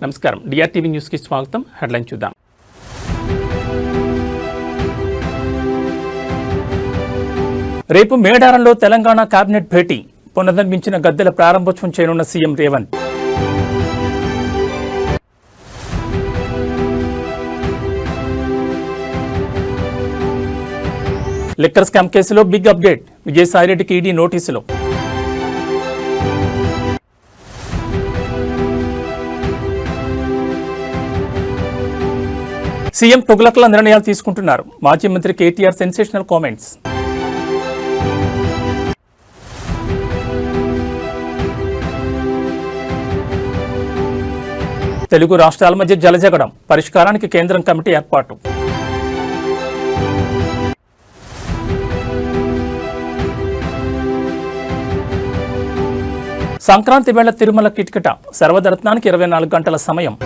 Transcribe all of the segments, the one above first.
నమస్కారం డిఆర్టీవీ న్యూస్ కి స్వాగతం. హెడ్లైన్ చూద్దాం. రేపు మేడారంలో తెలంగాణ కేబినెట్ భేటీ. పునర్నిర్మించిన గద్దెల ప్రారంభోత్సవం చేయనున్న సీఎం రేవంత్. లిక్కర్ స్కామ్ కేసులో బిగ్ అప్డేట్. విజయసాయిరెడ్డికి ఈడీ నోటీసులు. సీఎం తుగ్లక్ల నిర్ణయాలు తీసుకుంటున్నారు. మాజీ మంత్రి కేటీఆర్ సెన్సేషనల్ కామెంట్స్. తెలుగు రాష్ట్రాల మధ్య జలజగడం. పరిష్కారానికి కేంద్రం కమిటీ ఏర్పాటు. సంక్రాంతి వేళ తిరుమల కిట్కిట. సర్వదర్శనానికి 24 గంటల సమయం.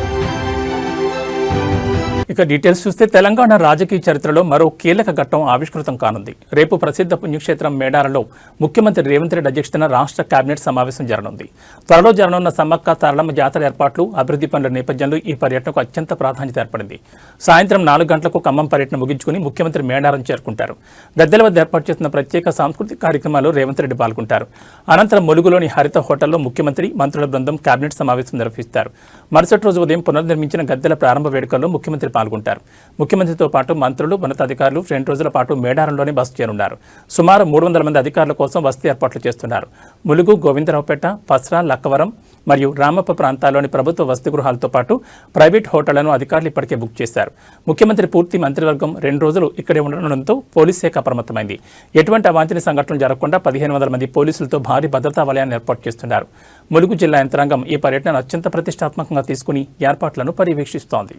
ఇక డీటెయిల్స్ చూస్తే తెలంగాణ రాజకీయ చరిత్రలో మరో కీలక ఘట్టం ఆవిష్కృతం కానుంది. రేపు ప్రసిద్ధ పుణ్యక్షేత్రం మేడారంలో ముఖ్యమంత్రి రేవంత్ రెడ్డి అధ్యక్షతన రాష్ట్ర కేబినెట్ సమావేశం జరగనుంది. త్వరలో జరగనున్న సమ్మక్క సారలమ్మ జాతర ఏర్పాట్లు, అభివృద్ధి పనుల నేపథ్యంలో ఈ పర్యటనకు అత్యంత ప్రాధాన్యత ఏర్పడింది. సాయంత్రం 4 గంటలకు ఖమ్మం పర్యటన ముగించుకుని ముఖ్యమంత్రి మేడారం చేరుకుంటారు. గద్దెల వద్ద ఏర్పాటు చేసిన ప్రత్యేక సాంస్కృతిక కార్యక్రమాల్లో రేవంత్ రెడ్డి పాల్గొంటారు. అనంతరం ములుగులోని హరిత హోటల్లో ముఖ్యమంత్రి, మంత్రుల బృందం కేబినెట్ సమావేశం నిర్వహిస్తారు. మరుసటి రోజు ఉదయం పునర్నిర్మించిన గద్దెల ప్రారంభ వేడుకల్లో ముఖ్యమంత్రి పాల్గొంటారు. ముఖ్యమంత్రితో పాటు మంత్రులు, ఉన్నతాధికారులు 2 రోజుల పాటు మేడారంలోనే బస చేరున్నారు. సుమారు 300 మంది అధికారుల కోసం వసతి ఏర్పాట్లు చేస్తున్నారు. ములుగు, గోవిందరావుపేట, పస్రా, లక్కవరం మరియు రామప్ప ప్రాంతాల్లోని ప్రభుత్వ వసతి గృహాలతో పాటు ప్రైవేట్ హోటళ్లను అధికారులు ఇప్పటికే బుక్ చేశారు. ముఖ్యమంత్రి పూర్తి మంత్రివర్గం 2 రోజులు ఇక్కడే ఉండడంతో పోలీస్ శాఖ అప్రమత్తమైంది. ఎటువంటి అవాంఛనీయ సంఘటనలు జరగకుండా 1500 మంది పోలీసులతో భారీ భద్రతా వలయాన్ని ఏర్పాటు చేస్తున్నారు. ములుగు జిల్లా యంత్రాంగం ఈ పర్యటనను అత్యంత ప్రతిష్టాత్మకంగా తీసుకుని ఏర్పాట్లను పర్యవేక్షిస్తోంది.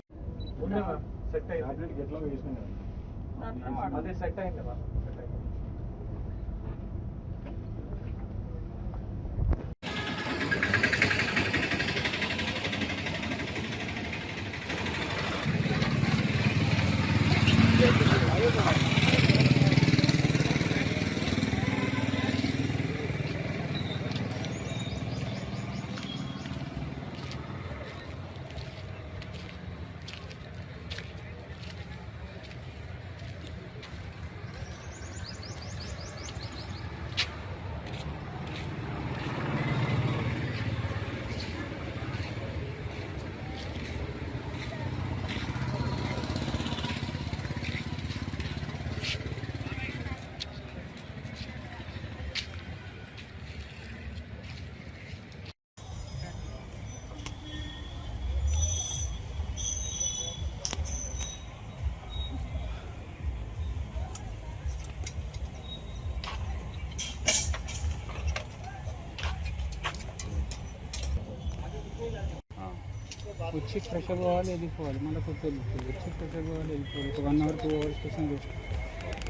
వచ్చి ఫ్రెష్ పోవాలి, వెళ్ళిపోవాలి, మళ్ళీ కొత్త వెళ్ళిపోవాలి, వచ్చి ఫ్రెష్ పోవాలి, వెళ్ళిపోవాలి. ఒక 1 అవర్ 2 అవర్స్ కోసం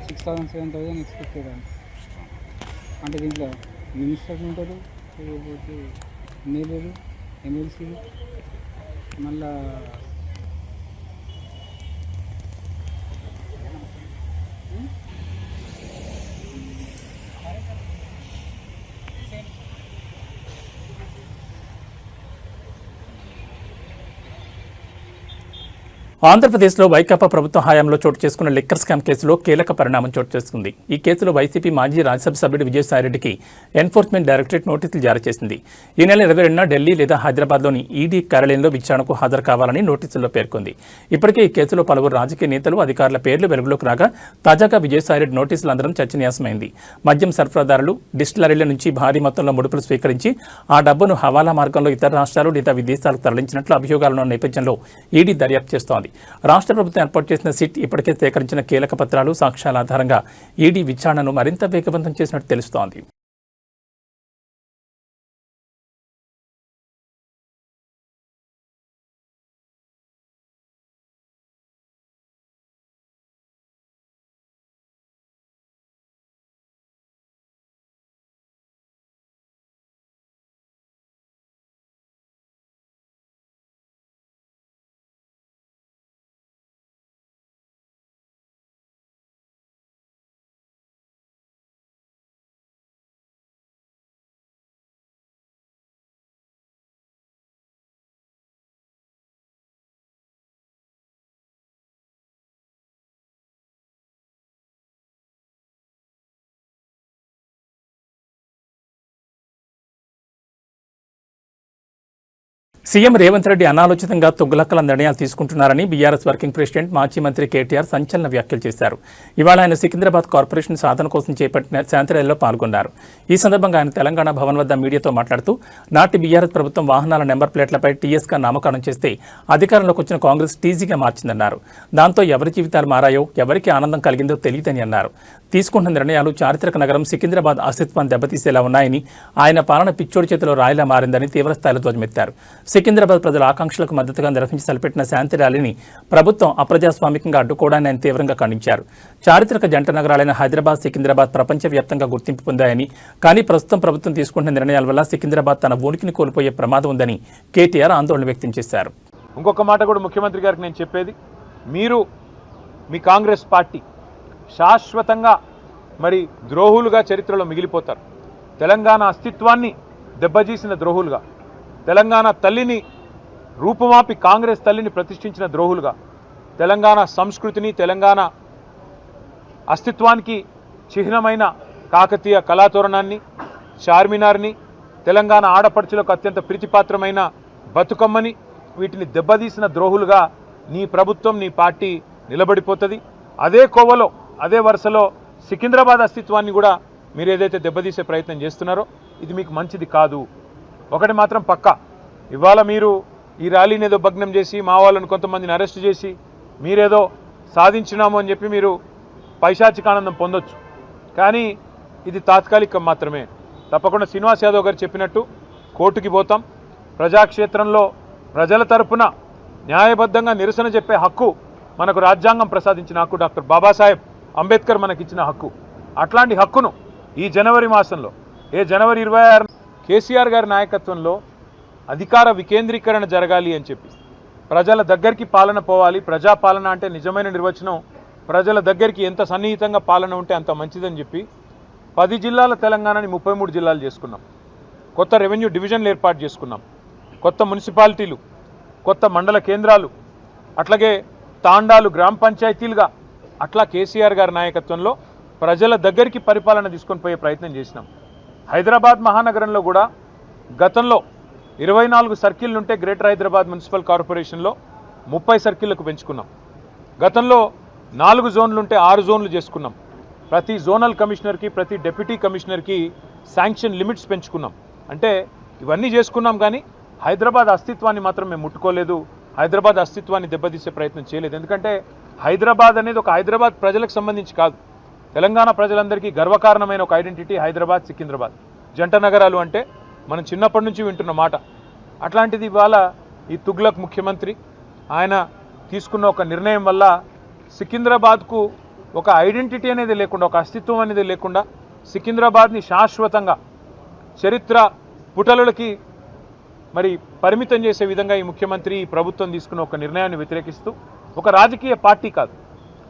6,000 7,000 ఎక్స్పెక్టెడ్ అంటే దీంట్లో మినిస్టర్స్ ఉంటారు, లేకపోతే ఎమ్మెల్యేలు, ఎమ్మెల్సీలు, మళ్ళా ఆంధ్రప్రదేశ్లో వైకాపా ప్రభుత్వ హయాంలో చోటు చేసుకున్న లిక్కర్ స్కామ్ కేసులో కీలక పరిణామం చోటు చేసుకుంది. ఈ కేసులో వైసీపీ మాజీ రాజ్యసభ సభ్యుడు విజయసాయిరెడ్డికి ఎన్ఫోర్స్మెంట్ డైరెక్టరేట్ నోటీసులు జారీ చేసింది. ఈ నెల 22న ఢిల్లీ లేదా హైదరాబాద్లోని ఈడీ కార్యాలయంలో విచారణకు హాజరు కావాలని నోటీసుల్లో పేర్కొంది. ఇప్పటికే ఈ కేసులో పలువురు రాజకీయ నేతలు, అధికారుల పేర్లు వెలుగులోకి రాగా తాజాగా విజయసాయిరెడ్డి నోటీసులు అందడం చర్చనీయాంశమైంది. మద్యం సరఫరాదారులు, డిస్టిలరీల నుంచి భారీ మొత్తంలో ముడుపులు స్వీకరించి ఆ డబ్బును హవాలా మార్గంలో ఇతర రాష్ట్రాలు లేదా విదేశాలకు తరలించినట్లు అభియోగాలున్న నేపథ్యంలో ఈడీ దర్యాప్తు చేస్తోంది. రాష్ట్ర ప్రభుత్వం ఏర్పాటు చేసిన సిట్ ఇప్పటికే సేకరించిన కీలక పత్రాలు, సాక్ష్యాల ఆధారంగా ఈడీ విచారణను మరింత వేగవంతం చేసినట్టు తెలుస్తోంది. సీఎం రేవంత్ రెడ్డి అనాలోచితంగా తుగ్లక్కల నిర్ణయాలు తీసుకుంటున్నారని బీఆర్ఎస్ వర్కింగ్ ప్రెసిడెంట్ మాజీ మంత్రి కేటీఆర్ సంచలన వ్యాఖ్యలు చేశారు. ఇవాళ ఆయన సికింద్రాబాద్ కార్పొరేషన్ సాధన కోసం చేపట్టిన శాంతి ర్యాలీలో పాల్గొన్నారు. ఈ సందర్భంగా ఆయన తెలంగాణ భవన్ వద్ద మీడియాతో మాట్లాడుతూ నాటి బీఆర్ఎస్ ప్రభుత్వం వాహనాల నెంబర్ ప్లేట్లపై టీఎస్గా నామకరణం చేస్తే అధికారంలోకి వచ్చిన కాంగ్రెస్ టీజీగా మార్చిందన్నారు. దాంతో ఎవరి జీవితాలు మారాయో ఎవరికి ఆనందం కలిగిందో తెలియదని అన్నారు. తీసుకుంటున్న నిర్ణయాలు చారిత్రక నగరం సికింద్రాబాద్ అస్తిత్వాన్ని దెబ్బతీసేలా ఉన్నాయని, ఆయన పాలన పిచ్చోడి చేతిలో రాయిలా మారిందని తీవ్రస్థాయిలో ధ్వజమెత్తారు. సికింద్రాబాద్ ప్రజల ఆకాంక్షలకు మద్దతుగా నిర్వహించి తలపెట్టిన శాంతి ర్యాలీని ప్రభుత్వం అప్రజాస్వామికంగా అడ్డుకోవడాన్ని ఆయన తీవ్రంగా ఖండించారు. చారిత్రక జంట నగరాలైన హైదరాబాద్, సికింద్రాబాద్ ప్రపంచవ్యాప్తంగా గుర్తింపు పొందాయని, కానీ ప్రస్తుతం ప్రభుత్వం తీసుకుంటున్న నిర్ణయాల వల్ల సికింద్రాబాద్ తన ఉనికిని కోల్పోయే ప్రమాదం ఉందని కేటీఆర్ ఆందోళన వ్యక్తం చేశారు. ఇంకొక మాట కూడా ముఖ్యమంత్రి గారికి నేను చెప్పేది, మీరు మీ కాంగ్రెస్ పార్టీ శాశ్వతంగా మరి ద్రోహులుగా చరిత్రలో మిగిలిపోతారు. తెలంగాణ అస్తిత్వాన్ని దెబ్బతీసిన ద్రోహులుగా, తెలంగాణ తల్లిని రూపుమాపి కాంగ్రెస్ తల్లిని ప్రతిష్ఠించిన ద్రోహులుగా, తెలంగాణ సంస్కృతిని తెలంగాణ అస్తిత్వానికి చిహ్నమైన కాకతీయ కళాతోరణాన్ని, చార్మినార్ని, తెలంగాణ ఆడపడుచులకు అత్యంత ప్రీతిపాత్రమైన బతుకమ్మని, వీటిని దెబ్బతీసిన ద్రోహులుగా నీ ప్రభుత్వం, నీ పార్టీ నిలబడిపోతుంది. అదే కోవలో, అదే వరుసలో సికింద్రాబాద్ అస్తిత్వాన్ని కూడా మీరు ఏదైతే దెబ్బతీసే ప్రయత్నం చేస్తున్నారో ఇది మీకు మంచిది కాదు. ఒకటి మాత్రం పక్కా, ఇవాళ మీరు ఈ ర్యాలీని ఏదో భగ్నం చేసి మా వాళ్ళని కొంతమందిని అరెస్ట్ చేసి మీరేదో సాధించినాము అని చెప్పి మీరు పైశాచికానందం పొందొచ్చు, కానీ ఇది తాత్కాలికం మాత్రమే. తప్పకుండా శ్రీనివాస్ యాదవ్ గారు చెప్పినట్టు కోర్టుకి పోతాం. ప్రజాక్షేత్రంలో ప్రజల తరపున న్యాయబద్ధంగా నిరసన చెప్పే హక్కు మనకు రాజ్యాంగం ప్రసాదించిన హక్కు, డాక్టర్ బాబాసాహెబ్ అంబేద్కర్ మనకిచ్చిన హక్కు. అట్లాంటి హక్కును ఈ జనవరి మాసంలో, జనవరి 26 కేసీఆర్ గారి నాయకత్వంలో అధికార వికేంద్రీకరణ జరగాలి అని చెప్పి, ప్రజల దగ్గరికి పాలన పోవాలి. ప్రజాపాలన అంటే నిజమైన నిర్వచనం ప్రజల దగ్గరికి ఎంత సన్నిహితంగా పాలన ఉంటే అంత మంచిదని చెప్పి 10 జిల్లాల తెలంగాణని 33 జిల్లాలు చేసుకున్నాం. కొత్త రెవెన్యూ డివిజన్లు ఏర్పాటు చేసుకున్నాం. కొత్త మున్సిపాలిటీలు, కొత్త మండల కేంద్రాలు, అట్లాగే తాండాలు గ్రామ పంచాయతీలుగా అట్లా కేసీఆర్ గారి నాయకత్వంలో ప్రజల దగ్గరికి పరిపాలన తీసుకొని పోయే ప్రయత్నం చేసినాం. హైదరాబాద్ మహానగరంలో కూడా గతంలో 24 సర్కిళ్ళు ఉంటే గ్రేటర్ హైదరాబాద్ మున్సిపల్ కార్పొరేషన్లో 30 సర్కిళ్లకు పెంచుకున్నాం. గతంలో 4 జోన్లు ఉంటే 6 జోన్లు చేసుకున్నాం. ప్రతి జోనల్ కమిషనర్కి, ప్రతి డెప్యూటీ కమిషనర్కి శాంక్షన్ లిమిట్స్ పెంచుకున్నాం. అంటే ఇవన్నీ చేసుకున్నాం, కానీ హైదరాబాద్ అస్తిత్వాన్ని మాత్రం మేము ముట్టుకోలేదు. హైదరాబాద్ అస్తిత్వాన్ని దెబ్బతీసే ప్రయత్నం చేయలేదు. ఎందుకంటే హైదరాబాద్ అనేది ఒక హైదరాబాద్ ప్రజలకు సంబంధించి కాదు, తెలంగాణ ప్రజలందరికీ గర్వకారణమైన ఒక ఐడెంటిటీ హైదరాబాద్, సికింద్రాబాద్ జంట నగరాలు అంటే మనం చిన్నప్పటి నుంచి వింటున్న మాట. అట్లాంటిది ఇవాళ ఈ తుగ్లక్ ముఖ్యమంత్రి ఆయన తీసుకున్న ఒక నిర్ణయం వల్ల సికింద్రాబాద్కు ఒక ఐడెంటిటీ అనేది లేకుండా, ఒక అస్తిత్వం అనేది లేకుండా సికింద్రాబాద్ని శాశ్వతంగా చరిత్ర పుటలకి మరి పరిమితం చేసే విధంగా ఈ ముఖ్యమంత్రి, ఈ ప్రభుత్వం తీసుకున్న ఒక నిర్ణయాన్ని వ్యతిరేకిస్తూ, ఒక రాజకీయ పార్టీ కాదు,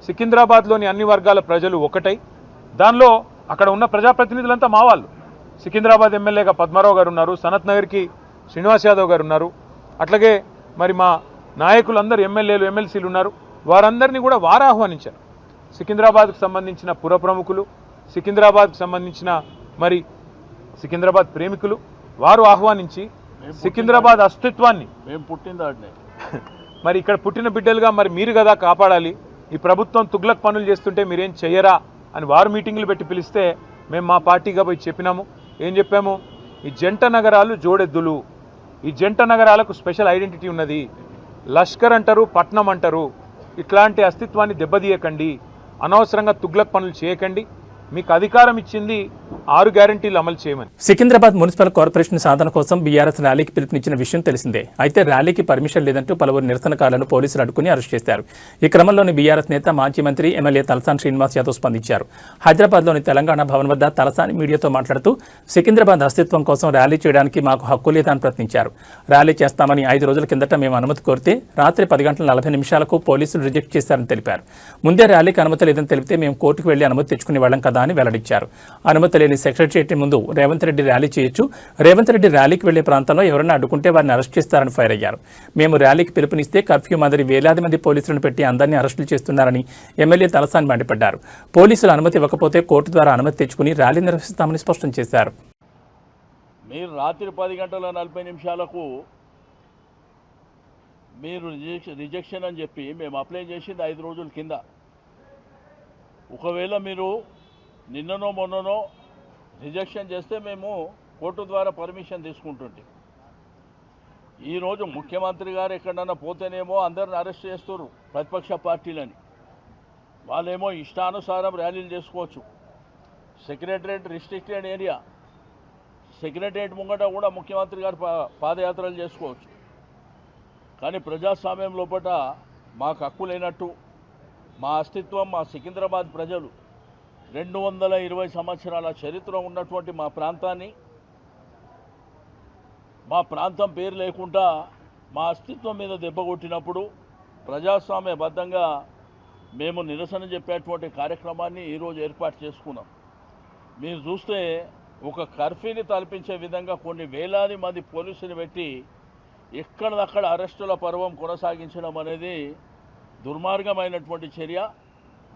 సికింద్రాబాద్లోని అన్ని వర్గాల ప్రజలు ఒకటై, దానిలో అక్కడ ఉన్న ప్రజాప్రతినిధులంతా మా వాళ్ళు. సికింద్రాబాద్ ఎమ్మెల్యేగా పద్మారావు గారు ఉన్నారు, సనత్ నగర్కి శ్రీనివాస్ యాదవ్ గారు ఉన్నారు, అట్లాగే మరి మా నాయకులందరూ ఎమ్మెల్యేలు, ఎమ్మెల్సీలు ఉన్నారు. వారందరినీ కూడా వారు ఆహ్వానించారు. సికింద్రాబాద్కు సంబంధించిన పుర ప్రముఖులు, సికింద్రాబాద్కు సంబంధించిన మరి సికింద్రాబాద్ ప్రేమికులు వారు ఆహ్వానించి సికింద్రాబాద్ అస్తిత్వాన్ని మరి ఇక్కడ పుట్టిన బిడ్డలుగా మరి మీరు కదా కాపాడాలి, ఈ ప్రభుత్వం తుగ్లక్ పనులు చేస్తుంటే మీరేం చెయ్యరా అని వారు మీటింగులు పెట్టి పిలిస్తే మేము మా పార్టీగా పోయి చెప్పినాము. ఏం చెప్పాము? ఈ జంట నగరాలు జోడెద్దులు, ఈ జంట నగరాలకు స్పెషల్ ఐడెంటిటీ ఉన్నది. లష్కర్ అంటారు, పట్నం అంటారు. ఇట్లాంటి అస్తిత్వాన్ని దెబ్బతీయకండి, అనవసరంగా తుగ్లక్ పనులు చేయకండి. మీకు అధికారం ఇచ్చింది 6 గ్యారంటీలు అమలు చేయమని. సికింద్రాబాద్ మున్సిపల్ కార్పొరేషన్ సాధన కోసం బీఆర్ఎస్ ర్యాలీకి పిలుపునిచ్చిన విషయం తెలిసిందే. అయితే ర్యాలీకి పర్మిషన్ లేదంటూ పలువురు నిరసనకారులను పోలీసులు అడ్డుకుని అరెస్ట్ చేశారు. ఈ క్రమంలోని బీఆర్ఎస్ నేత, మాజీ మంత్రి, ఎమ్మెల్యే తలసాని శ్రీనివాస్ యాదవ్ స్పందించారు. హైదరాబాద్లోని తెలంగాణ భవన్ వద్ద తలసాని మీడియాతో మాట్లాడుతూ సికింద్రాబాద్ అస్తిత్వం కోసం ర్యాలీ చేయడానికి మాకు హక్కు లేదని ప్రశ్నించారు. ర్యాలీ చేస్తామని 5 రోజుల కిందట మేము అనుమతి కోరితే రాత్రి 10:40 పోలీసులు రిజెక్ట్ చేశారని తెలిపారు. ముందే ర్యాలీకి అనుమతి లేదని తెలిపితే మేము కోర్టుకు వెళ్లి అనుమతి తెచ్చుకునే వాళ్ళం కదా అని వెల్లడించారు. అనుమతి లేని సెక్రటరియట్ ముందు రేవంత్ రెడ్డి ర్యాలీ చేయొచ్చు, రేవంత్ రెడ్డి ర్యాలీకి వెళ్లే ప్రాంతంలో ఎవరైనా అడ్డుకుంటే వారిని అరెస్ట్ చేస్తారని ఫైర్ అయ్యారు. మేము ర్యాలీకి పిలుపునిస్తే కర్ఫ్యూ మాదిరి వేలాది మంది పోలీసులను పెట్టి అందరినీ అరెస్టులు చేస్తున్నారని ఎమ్మెల్యే తలసాని మండిపడ్డారు. పోలీసులు అనుమతి ఇవ్వకపోతే కోర్టు ద్వారా అనుమతి తెచ్చుకుని ర్యాలీ నిర్వహిస్తామని స్పష్టం చేశారు. మీరు రాత్రి 10:40 మీరు రిజెక్షన్ అని చెప్పి మేము అప్లై చేసింది 5 రోజుల కింద. ఒకవేళ మీరు నిన్ననో మొన్ననో రిజెక్షన్ చేస్తే మేము కోర్టు ద్వారా పర్మిషన్ తీసుకుంటుంటే, ఈరోజు ముఖ్యమంత్రి గారు ఎక్కడన్నా పోతేనేమో అందరిని అరెస్ట్ చేస్తున్నారు ప్రతిపక్ష పార్టీలని. వాళ్ళేమో ఇష్టానుసారం ర్యాలీలు చేసుకోవచ్చు. సెక్రటరేట్ రిస్ట్రిక్టెడ్ ఏరియా, సెక్రటరేట్ ముంగట కూడా ముఖ్యమంత్రి గారు పాదయాత్రలు చేసుకోవచ్చు. కానీ ప్రజాస్వామ్యం లోపల మాకు హక్కు లేనట్టు, మా అస్తిత్వం, మా సికింద్రాబాద్ ప్రజలు 220 సంవత్సరాల చరిత్ర ఉన్నటువంటి మా ప్రాంతాన్ని, మా ప్రాంతం పేరు లేకుండా మా అస్తిత్వం మీద దెబ్బ కొట్టినప్పుడు ప్రజాస్వామ్యబద్ధంగా మేము నిరసన చెప్పేటువంటి కార్యక్రమాన్ని ఈరోజు ఏర్పాటు చేసుకున్నాం. మీరు చూస్తే ఒక కర్ఫ్యూని తలపించే విధంగా కొన్ని వేలాది మంది పోలీసులు పెట్టి ఎక్కడదక్కడ అరెస్టుల పర్వం కొనసాగించడం అనేది దుర్మార్గమైనటువంటి చర్య.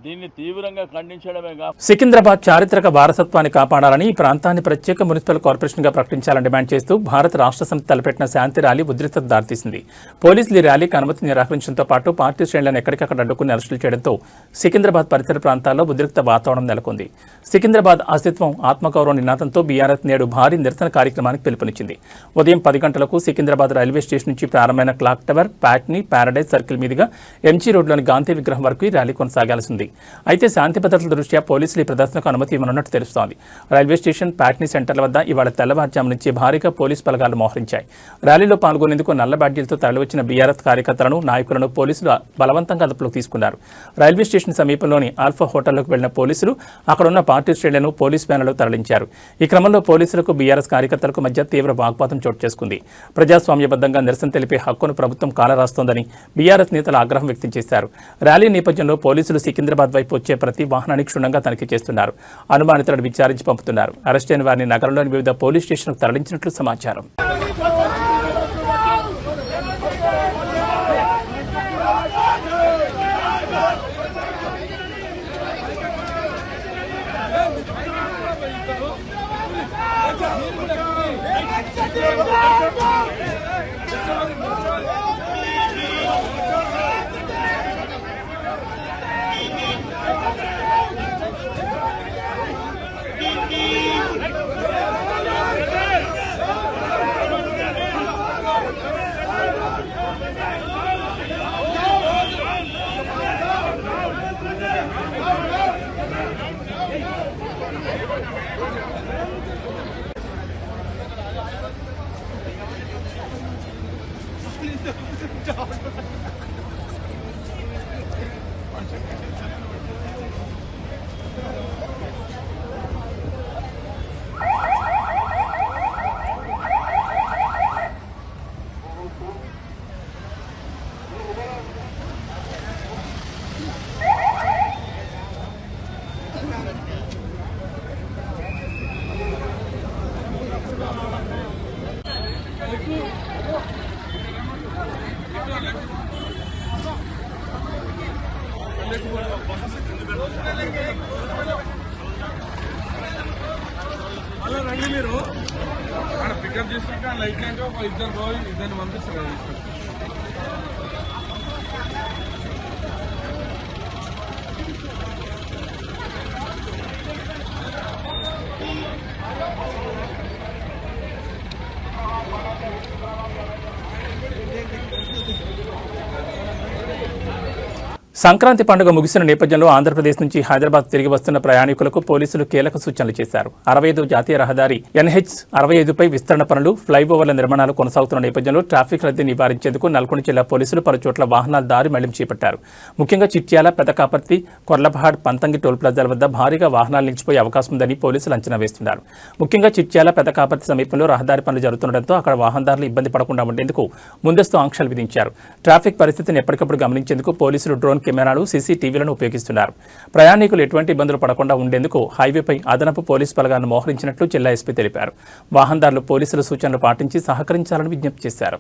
దీన్ని తీవ్రంగా ఖండించడమే కాదు, సికింద్రాబాద్ చారిత్రక వారసత్వాన్ని కాపాడాలని ఈ ప్రాంతాన్ని ప్రత్యేక మున్సిపల్ కార్పొరేషన్గా ప్రకటించాలని డిమాండ్ చేస్తూ భారత రాష్ట్ర సమితి తలపెట్టిన శాంతి ర్యాలీ ఉద్రిక్తతకు దారితీసింది. పోలీసులు ఈ ర్యాలీకి అనుమతి నిరాకరించడంతో పాటు పార్టీ శ్రేణులను ఎక్కడికక్కడ అడ్డుకుని అరెస్టులు చేయడంతో సికింద్రాబాద్ పరిసర ప్రాంతాల్లో ఉద్రిక్త వాతావరణం నెలకొంది. సికింద్రాబాద్ అస్తిత్వం, ఆత్మగౌరవ నినాదంతో బీఆర్ఎస్ నేడు భారీ నిరసన కార్యక్రమానికి పిలుపునిచ్చింది. ఉదయం 10 గంటలకు సికింద్రాబాద్ రైల్వే స్టేషన్ నుంచి ప్రారంభమైన clock tower, Patny, Paradise circle మీదుగా ఎంజీ రోడ్లోని గాంధీ విగ్రహం వరకు ఈ ర్యాలీ కొనసాగాల్సి ఉంది. అయితే శాంతి భద్రతల దృష్ట్యా పోలీసులు ఈ ప్రదర్శనకు అనుమతి ఇవ్వనున్నట్టు తెలుస్తోంది. రైల్వే స్టేషన్, ప్యాట్నీ సెంటర్ల వద్ద ఇవాళ తెల్లవారుజాము నుంచి భారీగా పోలీసు బలగాలు మోహరించాయి. ర్యాలీలో పాల్గొనేందుకు నల్ల బ్యాడ్జీలతో తరలివచ్చిన బీఆర్ఎస్ కార్యకర్తలను, నాయకులను పోలీసులు బలవంతంగా అదుపులోకి తీసుకున్నారు. రైల్వే స్టేషన్ సమీపంలోని ఆల్ఫా హోటల్లోకి వెళ్లిన పోలీసులు అక్కడున్న పార్టీ శ్రేణులను పోలీసు వ్యాన్లలో తరలించారు. ఈ క్రమంలో పోలీసులకు, బీఆర్ఎస్ కార్యకర్తలకు మధ్య తీవ్ర వాగ్వాదం చోటు చేసుకుంది. ప్రజాస్వామ్యబద్ధంగా నిరసన తెలిపే హక్కును ప్రభుత్వం కాలరాస్తోందని బీఆర్ఎస్ నేతలు ఆగ్రహం వ్యక్తం చేశారు. ర్యాలీ నేపథ్యంలో పోలీసులు సికింద్రాబాద్ వైపు వచ్చే ప్రతి వాహనాన్ని క్షుణ్ణంగా తనిఖీ చేస్తున్నారు. అనుమానితులను విచారించి పంపుతున్నారు. అరెస్ట్ అయిన వారిని నగరంలోని వివిధ పోలీస్ స్టేషన్లకు తరలించినట్లు సమాచారం. అలా రండి మీరు అక్కడ పికప్ చేసుకుంటే లైట్ అంటే ఒక ఇద్దరిని పంపిస్తారు. సంక్రాంతి పండుగ ముగిసిన నేపథ్యంలో ఆంధ్రప్రదేశ్ నుంచి హైదరాబాద్ తిరిగి వస్తున్న ప్రయాణికులకు పోలీసులు కీలక సూచనలు చేశారు. 65 జాతీయ రహదారి NH-65పై విస్తరణ పనులు, ఫ్లైఓవర్ల నిర్మాణాలు కొనసాగుతున్న నేపథ్యంలో ట్రాఫిక్ రద్దీ నివారించేందుకు నల్గొండ జిల్లా పోలీసులు పలుచోట్ల వాహనాల దారి మళ్లింపు చేపట్టారు. ముఖ్యంగా చిట్యాల, పెదకాపర్తి, కొర్లపహాడ్, పంతంగి టోల్ ప్లాజాల వద్ద భారీగా వాహనాలు నిలిచిపోయే అవకాశం ఉందని పోలీసులు అంచనా వేస్తున్నారు. ముఖ్యంగా చిట్యాల, పెదకాపర్తి సమీపంలో రహదారి పనులు జరుగుతుండటంతో అక్కడ వాహనదారులు ఇబ్బంది పడకుండా ఉండేందుకు ముందస్తు ఆంక్షలు విధించారు. ట్రాఫిక్ పరిస్థితిని ఎప్పటికప్పుడు గమనించేందుకు పోలీసులు డ్రోన్ కెమెరాలు, CCTVలను ఉపయోగిస్తున్నారు. ప్రయాణికులు ఎటువంటి ఇబ్బందులు పడకుండా ఉండేందుకు హైవేపై అదనపు పోలీసు బలగాలను మోహరించినట్లు జిల్లా ఎస్పీ తెలిపారు. వాహనదారులు పోలీసుల సూచనలు పాటించి సహకరించాలని విజ్ఞప్తి చేశారు.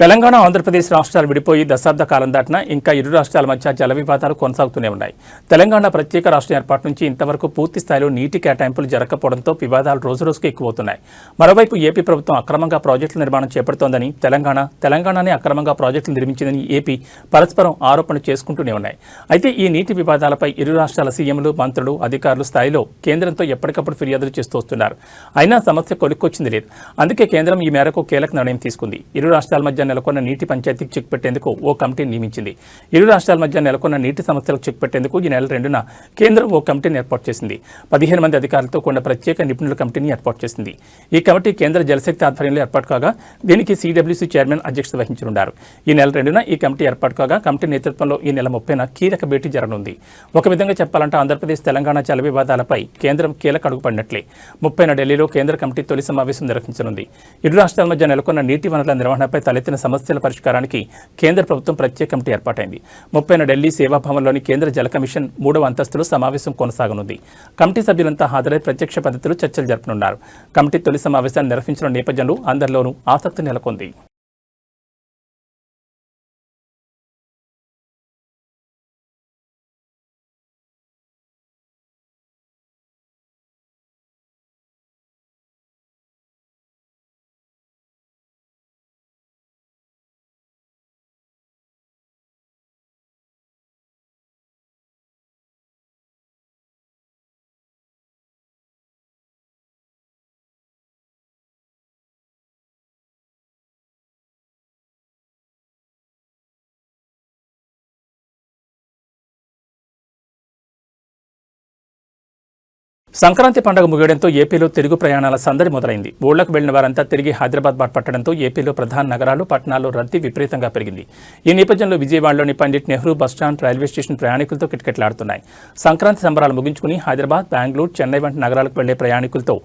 తెలంగాణ ఆంధ్రప్రదేశ్ రాష్ట్రాలు విడిపోయి దశాబ్ద కాలం దాటినా ఇంకా ఇరు రాష్ట్రాల మధ్య జల వివాదాలు కొనసాగుతూనే ఉన్నాయి. తెలంగాణ ప్రత్యేక రాష్ట్ర ఏర్పాటు నుంచి ఇంతవరకు పూర్తి స్థాయిలో నీటి కేటాయింపులు జరగకపోవడంతో వివాదాలు రోజురోజుకు ఎక్కువవుతున్నాయి. మరోవైపు ఏపీ ప్రభుత్వం అక్రమంగా ప్రాజెక్టుల నిర్మాణం చేపడుతోందని, తెలంగాణనే అక్రమంగా ప్రాజెక్టులు నిర్మించిందని ఏపీ పరస్పరం ఆరోపణలు చేసుకుంటూనే ఉన్నాయి. అయితే ఈ నీటి వివాదాలపై ఇరు రాష్ట్రాల సీఎంలు, మంత్రులు, అధికారులు స్థాయిలో కేంద్రంతో ఎప్పటికప్పుడు ఫిర్యాదులు చేస్తూ వస్తున్నారు. అయినా సమస్య కొలిక్కొచ్చింది లేదు. అందుకే కేంద్రం ఈ మేరకు కీలక నిర్ణయం తీసుకుంది. ఇరు రాష్ట్రాల మధ్య నెలకొన్న నీటి పంచాయతీకి చెక్ పెట్టేందుకు ఓ కమిటీని నియమించింది. ఇరు రాష్ట్రాల మధ్య నెలకొన్న నీటి సమస్యలకు చెక్ పెట్టేందుకు ఈ నెల 2న కేంద్రం ఓ కమిటీని ఏర్పాటు చేసింది. 15 మంది అధికారులతో కూడిన ప్రత్యేక నిపుణుల కమిటీని ఏర్పాటు చేసింది. ఈ కమిటీ కేంద్ర జలశక్తి ఆధ్వర్యంలో ఏర్పాటు కాగా దీనికి సిడబ్ల్యూసీ చైర్మన్ అధ్యక్షత వహించనున్నారు. ఈ నెల 2న ఈ కమిటీ ఏర్పాటు కాగా కమిటీ నేతృత్వంలో ఈ నెల 30న కీలక భేటీ జరగనుంది. ఒక విధంగా చెప్పాలంటే ఆంధ్రప్రదేశ్ తెలంగాణ జల వివాదాలపై కేంద్రం కీలక అడుగుపడినట్లే. 30న ఢిల్లీలో కేంద్ర కమిటీ తొలి సమావేశం నిర్వహించనుంది. ఇరు రాష్ట్రాల మధ్య నెలకొన్న నీటి వనరుల నిర్వహణపై తలెత్తిన సమస్యల పరిష్కారానికి కేంద్ర ప్రభుత్వం ప్రత్యేక కమిటీ ఏర్పాటైంది. 30న ఢిల్లీ సేవాభవన్లోని కేంద్ర జల కమిషన్ 3వ అంతస్తులో సమావేశం కొనసాగనుంది. కమిటీ సభ్యులంతా హాజరై ప్రత్యక్ష పద్ధతిలో చర్చలు జరపనున్నారు. కమిటీ తొలి సమావేశాన్ని నిర్వహించిన నేపథ్యంలో అందరిలోనూ ఆసక్తి నెలకొంది. సంక్రాంతి పండుగ ముగియడంతో ఏపీలో తిరుగు ప్రయాణాల సందడి మొదలైంది. ఊళ్లకు వెళ్లిన వారంతా తిరిగి హైదరాబాద్ బాట పట్టడంతో ఏపీలో ప్రధాన నగరాలు, పట్టణాల్లో రద్దీ విపరీతంగా పెరిగింది. ఈ నేపథ్యంలో విజయవాడలోని Pandit Nehru bus stand, railway station ప్రయాణికులతో కిటకిటలాడుతున్నాయి. సంక్రాంతి సంబరాలు ముగించుకుని హైదరాబాద్, బెంగళూరు, చెన్నై వంటి నగరాలకు వెళ్లే ప్రయాణికులతో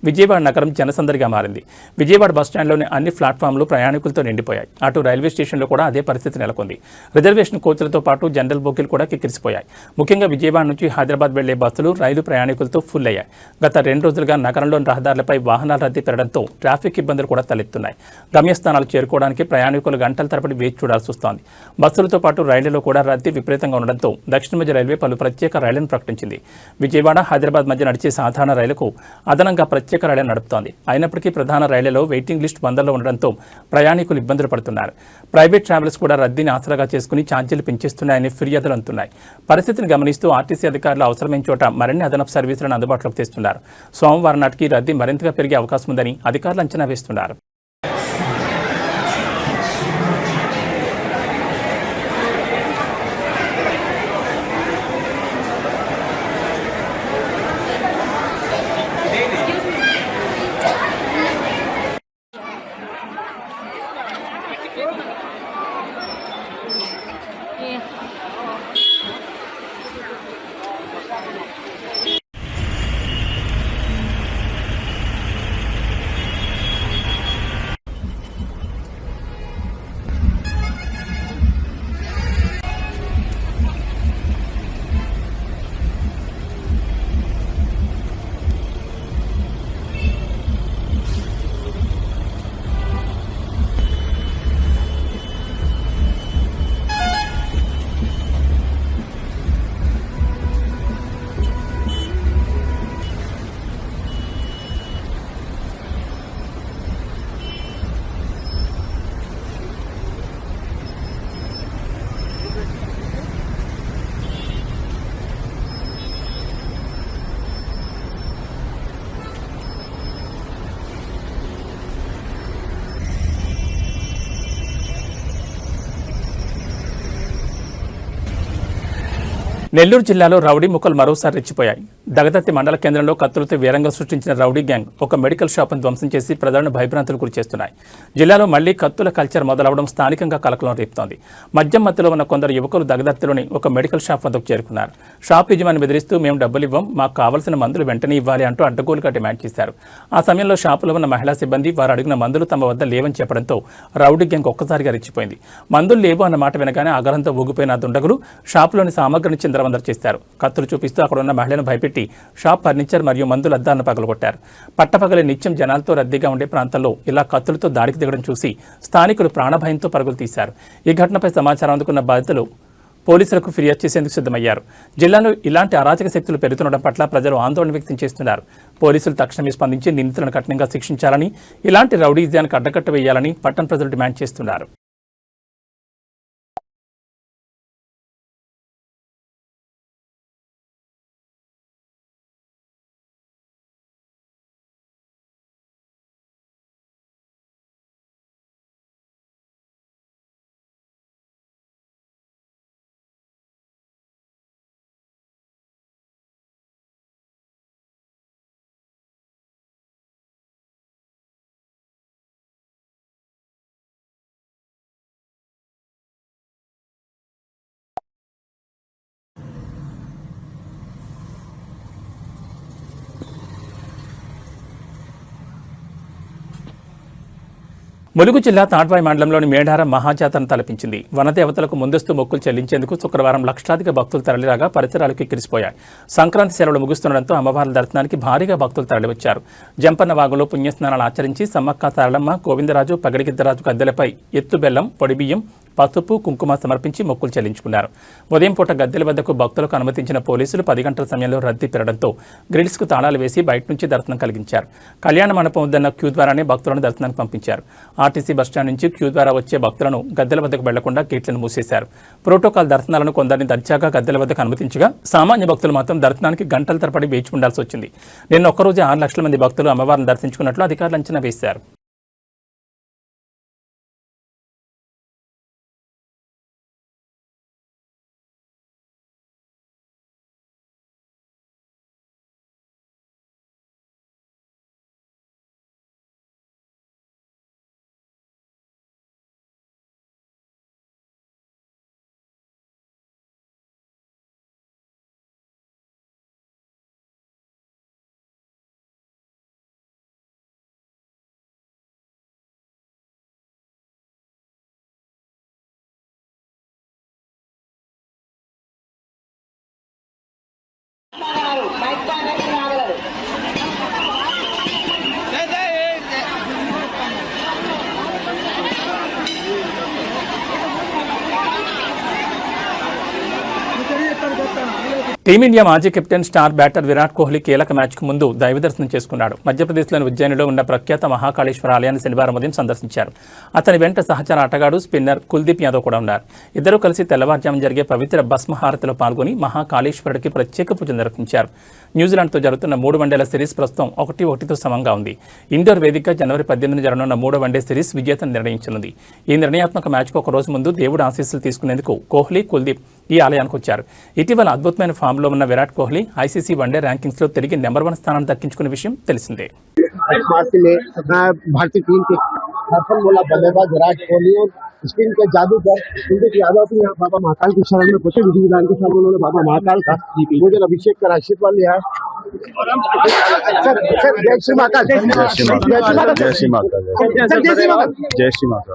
విజయవాడ నగరం జనసందడిగా మారింది. విజయవాడ బస్టాండ్లోని అన్ని ప్లాట్ఫామ్లు ప్రయాణికులతో నిండిపోయాయి. అటు రైల్వే స్టేషన్లో కూడా అదే పరిస్థితి నెలకొంది. రిజర్వేషన్ కోచ్లతో పాటు జనరల్ బోగీలు కూడా కిక్కిరిసిపోయాయి. ముఖ్యంగా విజయవాడ నుంచి హైదరాబాద్ వెళ్లే బస్సులు, రైలు ప్రయాణికులతో ఫుల్ అయ్యాయి. గత 2 రోజులుగా నగరంలోని రహదారులపై వాహనాల రద్దీ పెరగడంతో ట్రాఫిక్ ఇబ్బందులు కూడా తలెత్తున్నాయి. గమ్యస్థానాలు చేరుకోవడానికి ప్రయాణికులు గంటల తరబడి వేచి చూడాల్సి వస్తోంది. బస్సులతో పాటు రైళ్లలో కూడా రద్దీ విపరీతంగా ఉండడంతో దక్షిణ మధ్య రైల్వే పలు ప్రత్యేక రైళ్లను ప్రకటించింది. విజయవాడ, హైదరాబాద్ మధ్య నడిచే సాధారణ రైలుకు అదనంగా ప్రత్యేక రైళ్లను నడుపుతోంది. అయినప్పటికీ ప్రధాన రైళ్లలో వెయిటింగ్ లిస్ట్ వందల్లో ఉండడంతో ప్రయాణికులు ఇబ్బందులు పడుతున్నారు. ప్రైవేట్ ట్రావెల్స్ కూడా రద్దీని ఆసరాగా చేసుకుని ఛార్జీలు పెంచేస్తున్నాయని ఫిర్యాదులు అందుతున్నాయి. పరిస్థితిని గమనిస్తూ ఆర్టీసీ అధికారులు అవసరమైన చోట మరిన్ని అదనపు సర్వీసులను అందుబాటులోకి తెస్తున్నారు. సోమవారం నాటికి రద్దీ మరింతగా పెరిగే అవకాశం ఉందని అధికారులు అంచనా వేస్తున్నారు. నెల్లూరు జిల్లాలో రౌడీ ముక్కలు మరోసారి రెచ్చిపోయాయి. దగదత్తి మండల కేంద్రంలో కత్తులతో వీరంగం సృష్టించిన రౌడీ గ్యాంగ్ ఒక మెడికల్ షాపును ధ్వంసం చేసి ప్రజలను భయభ్రాంతులకు గురిచేస్తున్నాయి. జిల్లాలో మళ్లీ కత్తుల కల్చర్ మొదలవడం స్థానికంగా కలకలం రేపుతోంది. మద్యం మత్తులో ఉన్న కొందరు యువకులు దగదత్తిలోని ఒక మెడికల్ షాప్ వద్దకు చేరుకున్నారు. షాప్ యజమాని బెదిరిస్తూ మేము డబ్బులు ఇవ్వం, మాకు కావాల్సిన మందులు వెంటనే ఇవ్వాలి అంటూ అడ్డగోలుగా డిమాండ్ చేశారు. ఆ సమయంలో షాపులో ఉన్న మహిళా సిబ్బంది వారు అడిగిన మందులు తమ వద్ద లేవని చెప్పడంతో రౌడీ గ్యాంగ్ ఒక్కసారిగా రెచ్చిపోయింది. మందులు లేవు అన్న మాట వినగానే ఆగ్రహంతో ఊగిపోయిన దుండగులు షాపులోని సామగ్రిని చిందరవందర చేశారు. కత్తులు చూపిస్తూ అక్కడ ఉన్న మహిళను భయపెట్టి పెట్టి షాప్ ఫర్నిచర్ మరియు మందుల అద్దాలను పగలగొట్టారు. పట్టపగలి నిత్యం జనాలతో రద్దీగా ఉండే ప్రాంతంలో ఇలా కత్తులతో దాడికి దిగడం చూసి స్థానికులు ప్రాణభయంతో పరుగులు తీశారు. ఈ ఘటనపై సమాచారం అందుకున్న బాధితులు పోలీసులకు ఫిర్యాదు చేసేందుకు సిద్ధమయ్యారు. జిల్లాలో ఇలాంటి అరాచక శక్తులు పెరుగుతుండడం పట్ల ప్రజలు ఆందోళన వ్యక్తం చేస్తున్నారు. పోలీసులు తక్షణమే స్పందించి నిందితులను కఠినంగా శిక్షించాలని, ఇలాంటి రౌడీజానికి అడ్డకట్ట వేయాలని పట్టణ ప్రజలు డిమాండ్ చేస్తున్నారు. ములుగు జిల్లా తాడ్వాయి మండలంలోని మేడారం మహాజాతరను తలపించింది. వనదేవతలకు ముందస్తు మొక్కులు చెల్లించేందుకు శుక్రవారం లక్షలాదిగా భక్తులు తరలిరాగా పరిసరాలకు ఎక్కిరిసిపోయాయి. సంక్రాంతి సెలవులు ముగుస్తుండటంతో అమ్మవార్ల దర్శనానికి భారీగా భక్తులు తరలివచ్చారు. జంపన్న వాగులో పుణ్యస్నానాలు ఆచరించి సమ్మక్క సారలమ్మ, గోవిందరాజు, పగడిగిద్దరాజు గద్దెలపై ఎత్తు బెల్లం, పొడిబియ్యం, పసుపు, కుంకుమ సమర్పించి మొక్కులు చెల్లించుకున్నారు. ఉదయం పూట గద్దెల వద్దకు భక్తులకు అనుమతించిన పోలీసులు 10 గంటల సమయంలో రద్దీ పెరగడంతో గ్రిల్స్కు తాళాలు వేసి బయట నుంచి దర్శనం కలిగించారు. కళ్యాణ మండపం వద్దన్న క్యూ ద్వారానే భక్తులను దర్శనానికి పంపించారు. ఆర్టీసీ బస్టాండ్ నుంచి క్యూ ద్వారా వచ్చే భక్తులను గద్దెల వద్దకు వెళ్లకుండా గేట్లను మూసేశారు. ప్రోటోకాల్ దర్శనాలను కొందరిని దర్జాగా గద్దెల వద్దకు అనుమతించగా సామాన్య భక్తులు మాత్రం దర్శనానికి గంటల తరబడి వేచి ఉండాల్సి వచ్చింది. నిన్న ఒక్కరోజే 6 లక్షల మంది భక్తులు అమ్మవారిని దర్శించుకున్నట్లు అధికారులు అంచనా వేశారు. టీమిండియా మాజీ captain star batter Virat Kohli కీలక మ్యాచ్కు ముందు దైవ దర్శనం చేసుకున్నాడు. మధ్యప్రదేశ్లోని ఉజ్జయినిలో ఉన్న ప్రఖ్యాత మహాకాళేశ్వర ఆలయాన్ని శనివారం ఉదయం సందర్శించారు. అతని వెంట సహచర ఆటగాడు స్పిన్నర్ కుల్దీప్ యాదవ్ కూడా ఉన్నారు. ఇద్దరూ కలిసి తెల్లవారుజామున జరిగే పవిత్ర భస్మహారతిలో పాల్గొని మహాకాళేశ్వరుడికి ప్రత్యేక పూజలు నిర్వహించారు. న్యూజిలాండ్తో జరుగుతున్న 3 వన్డేల సిరీస్ ప్రస్తుతం 1-1తో సమంగా ఉంది. ఇండోర్ వేదికగా జనవరి 18న జరగనున్న 3వ వన్డే సిరీస్ విజేతను నిర్ణయించనుంది. ఈ నిర్ణయాత్మక మ్యాచ్కు ఒక రోజు ముందు దేవుడు ఆశీస్సులు తీసుకునేందుకు కోహ్లీ, కుల్దీప్ ఈ ఆలయానికి వచ్చారు. ఇటీవల అద్భుతమైన ఫామ్లో ఉన్న విరాట్ కోహ్లీ ఐసీసీ వన్డే ర్యాంకింగ్స్లో తిరిగి నెంబర్ 1 స్థానాన్ని దక్కించుకునే విషయం తెలిసిందే. भारतीय टीम के सफल बोला बल्लेबाज विराट कोहली और स्पिन के जादूगर कुलदीप यादव भी यहाँ बाबा महाकाल की शरण में पहुंचे। विधि विधान के साथ उन्होंने बाबा महाकाल का पूजन अभिषेक कर आशीर्वाद लिया। जय श्री माता, जय श्री माता, जय श्री माता, जय श्री माता, जय श्री माता,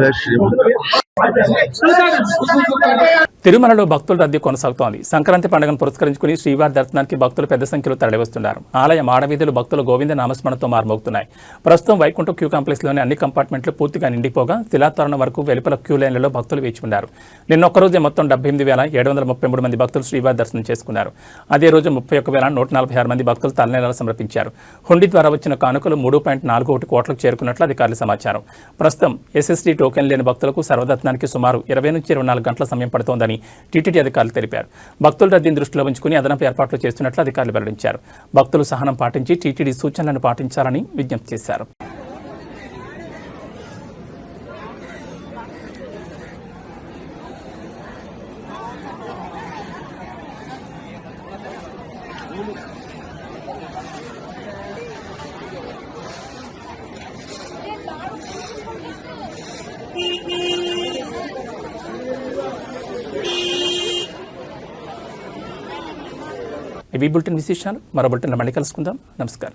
जय श्री माता। తిరుమలలో భక్తుల రద్దీ కొనసాగుతోంది. సంక్రాంతి పండుగను పురస్కరించుకుని శ్రీవారి దర్శనానికి భక్తులు పెద్ద సంఖ్యలో తరలివస్తున్నారు. ఆలయ మాడవీధులు భక్తుల గోవింద నామస్మరణతో మారుమోగుతున్నాయి. ప్రస్తుతం వైకుంఠ క్యూ కాంప్లెక్స్లోని అన్ని కంపార్ట్మెంట్లు పూర్తిగా నిండిపోగా శిలాతోరణం వరకు వెలుపల క్యూ లైన్లలో భక్తులు వేచి ఉన్నారు. నిన్న ఒక్కరోజే మొత్తం 78,733 మంది భక్తులు శ్రీవారి దర్శనం చేసుకున్నారు. అదే రోజు 31,146 మంది భక్తులు తలనీలాలు సమర్పించారు. హుండీ ద్వారా వచ్చిన కానుకలు 3.41 కోట్లకు చేరుకున్నట్లు అధికారుల సమాచారం. ప్రస్తుతం ఎస్ఎస్డీ టోకెన్ లేని భక్తులకు సర్వదర్శనానికి సుమారు 20 నుంచి 24 గంటల సమయం పడుతోందని టీటీడీ అధికారులు తెలిపారు. భక్తుల రద్దీని దృష్టిలో ఉంచుకుని అదనపు ఏర్పాట్లు చేస్తున్నట్లు అధికారులు వెల్లడించారు. భక్తులు సహనం పాటించి టీటీడీ సూచనలను పాటించాలని విజ్ఞప్తి చేశారు. ఇవి బులెటిన్ విశేషాలు. మరో బులెటిన్లో మళ్ళీ కలుసుకుందాం. నమస్కారం.